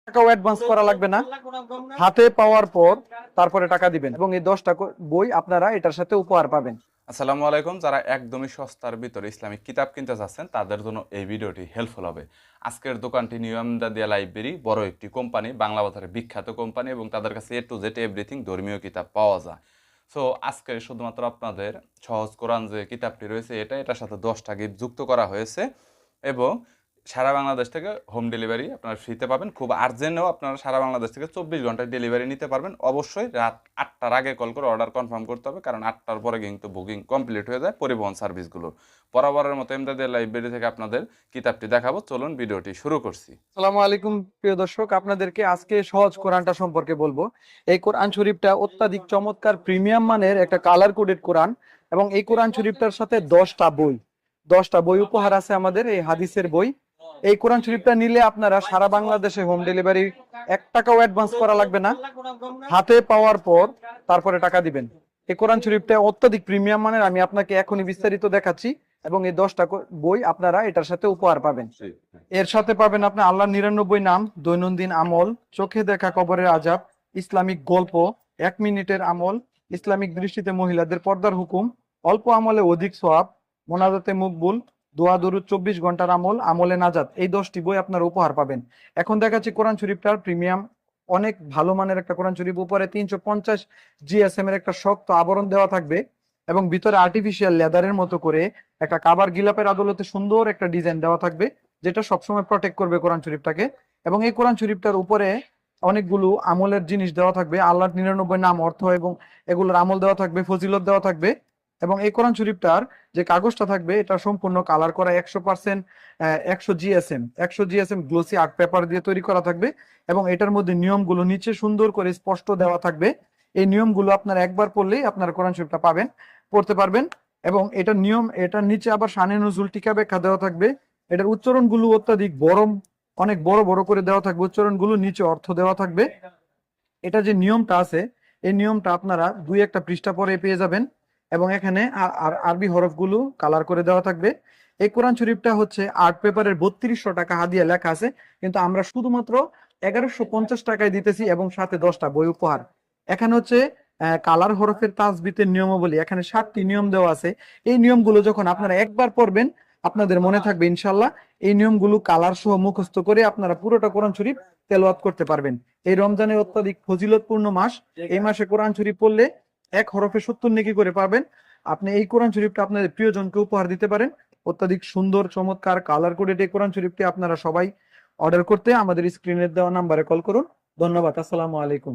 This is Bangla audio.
টাকাও অ্যাডভান্স করা লাগবে না, হাতে পাওয়ার পর তারপরে টাকা দিবেন এবং এই 10টা বই আপনারা এটার সাথে উপহার পাবেন। আসসালামু আলাইকুম। যারা একদমই সস্তার ভিতরে ইসলামিক কিতাব কিনতে চাচ্ছেন তাদের জন্য এই ভিডিওটি হেল্পফুল হবে। আজকের দোকানটি নিউ আমদাদিয়া লাইব্রেরি, বড় একটি কোম্পানি, বাংলা বাজারের বিখ্যাত কোম্পানি, এবং তাদের কাছে এ টু জেড এভরিথিং ধর্মীয় কিতাব পাওয়া যায়। সো আজকে শুধুমাত্র আপনাদের সহজ কোরআন যে কিতাবটি রয়েছে এটার সাথে 10টা গিফট যুক্ত করা হয়েছে, এবং সারা বাংলাদেশ থেকে হোম ডেলিভারি আপনারা ফ্রিতে পাবেন। খুব আর্জেন্টও আপনারা সারা বাংলাদেশ থেকে 24 ঘন্টায় ডেলিভারি নিতে পারবেন। অবশ্যই রাত 8টার আগে কল করে অর্ডার কনফার্ম করতে হবে, কারণ 8টার পরে কিন্তু বুকিং কমপ্লিট হয়ে যায় পরিবহন সার্ভিসগুলোর। বরাবরের মতো এমদাদিয়া লাইব্রেরি থেকে আপনাদের কিতাবটি দেখাবো। চলুন ভিডিওটি শুরু করছি। আসসালামু আলাইকুম প্রিয় দর্শক, আপনাদেরকে আজকে সহজ কোরআনটা সম্পর্কে বলবো। এই কোরআন শরীফটা অত্যাধিক চমৎকার প্রিমিয়াম মানের একটা কালার কোডেড কোরআন, এবং এই কোরআন শরীফটার সাথে 10টা বই উপহার আছে আমাদের, এই হাদিসের বই। এই কোরআন শরীফটা নিলে আপনারা সারা বাংলাদেশে হোম ডেলিভারি, 1 টাকাও অ্যাডভান্স করা লাগবে না, হাতে পাওয়ার পর তারপরে টাকা দিবেন। এই কোরআন শরীফটা অত্যাধিক প্রিমিয়াম মানের, আমি আপনাকে এখনই বিস্তারিত দেখাচ্ছি, এবং এই 10টা বই আপনারা এটার সাথে উপহার পাবেন। এর সাথে পাবেন আপনি আল্লাহর 99 নাম, দৈনন্দিন আমল, চোখে দেখা কবরের আজাব, ইসলামিক গল্প, 1 মিনিটের আমল, ইসলামিক দৃষ্টিতে মহিলাদের পর্দার হুকুম, অল্প আমলে অধিক সওয়াব, মোনাজাতে মকবুল, দোয়া দরুদ 24 ঘন্টার আমল, আমলে নাজাত। এই 10টি বই আপনারা উপহার পাবেন। এখন দেখাচ্ছি কোরআন শরীফটার প্রিমিয়াম, অনেক ভালো মানের একটা কোরআন শরীফ। উপরে 350 জিএসএম এর একটা শক্ত আবরণ দেওয়া থাকবে, এবং ভিতরে আর্টিফিশিয়াল লেদারের মতো করে একটা কাবার গিলাপের আদলতে সুন্দর একটা ডিজাইন দেওয়া থাকবে, যেটা সবসময় প্রটেক্ট করবে কোরআন শরীফটাকে। এবং এই কোরআন শরীফটার উপরে অনেকগুলো আমলের জিনিস দেওয়া থাকবে, আল্লাহর 99 নাম, অর্থ, এবং এগুলোর আমল দেওয়া থাকবে, ফজিলত দেওয়া থাকবে। এবং এই কোরআন শরীফটার যে কাগজটা থাকবে এটা সম্পূর্ণ কালার করা 100%, 100 জিএসএম গ্লোসি আর্ট পেপার দিয়ে তৈরি করা থাকবে, এবং এটার মধ্যে নিয়মগুলো নিচে সুন্দর করে স্পষ্ট দেওয়া থাকবে। এই নিয়মগুলো আপনারা একবার পড়লেই আপনারা কোরআন শরীফটা পড়তে পারবেন। এবং এটার নিয়ম, এটার নিচে আবার শানে নজুল টিকা ব্যাখ্যা দেওয়া থাকবে। এটার উচ্চারণগুলো অত্যাধিক অনেক বড় বড় করে দেওয়া থাকবে, উচ্চারণগুলো নিচে অর্থ দেওয়া থাকবে। এটা যে নিয়মটা আছে, এই নিয়মটা আপনারা 2-1টা পৃষ্ঠা পরে পেয়ে যাবেন, এবং এখানে আরবি হরফগুলো কালার করে দেওয়া থাকবে। এই কোরআন শরীফটা হচ্ছে আর্ট পেপারের 3200 টাকা হাদিয়া লেখা আছে, কিন্তু আমরা শুধুমাত্র 1150 টাকায় দিতেছি, এবং সাথে 10টা বই উপহার। এখানে হচ্ছে কালার হরফের তাসবিতের নিয়মাবলী, এখানে 7টি নিয়ম দেওয়া আছে। এই নিয়মগুলো যখন আপনারা একবার পড়বেন আপনাদের মনে থাকবে ইনশাল্লাহ। এই নিয়মগুলো কালার সহ মুখস্থ করে আপনারা পুরোটা কোরআন শরীফ তেলাওয়াত করতে পারবেন। এই রমজানের অত্যাধিক ফজিলতপূর্ণ মাস, এই মাসে কোরআন শরীফ পড়লে 1 হরফে 70 নেকি করে পাবেন। আপনি এই কোরআন শরীফটা আপনাদের প্রিয়জনকে উপহার দিতে পারেন। অত্যাধিক সুন্দর চমৎকার কালার কোডেড এই কোরআন শরীফটি আপনারা সবাই অর্ডার করতে আমাদের স্ক্রিনের দেওয়া নাম্বারে কল করুন। ধন্যবাদ। আসসালামু আলাইকুম।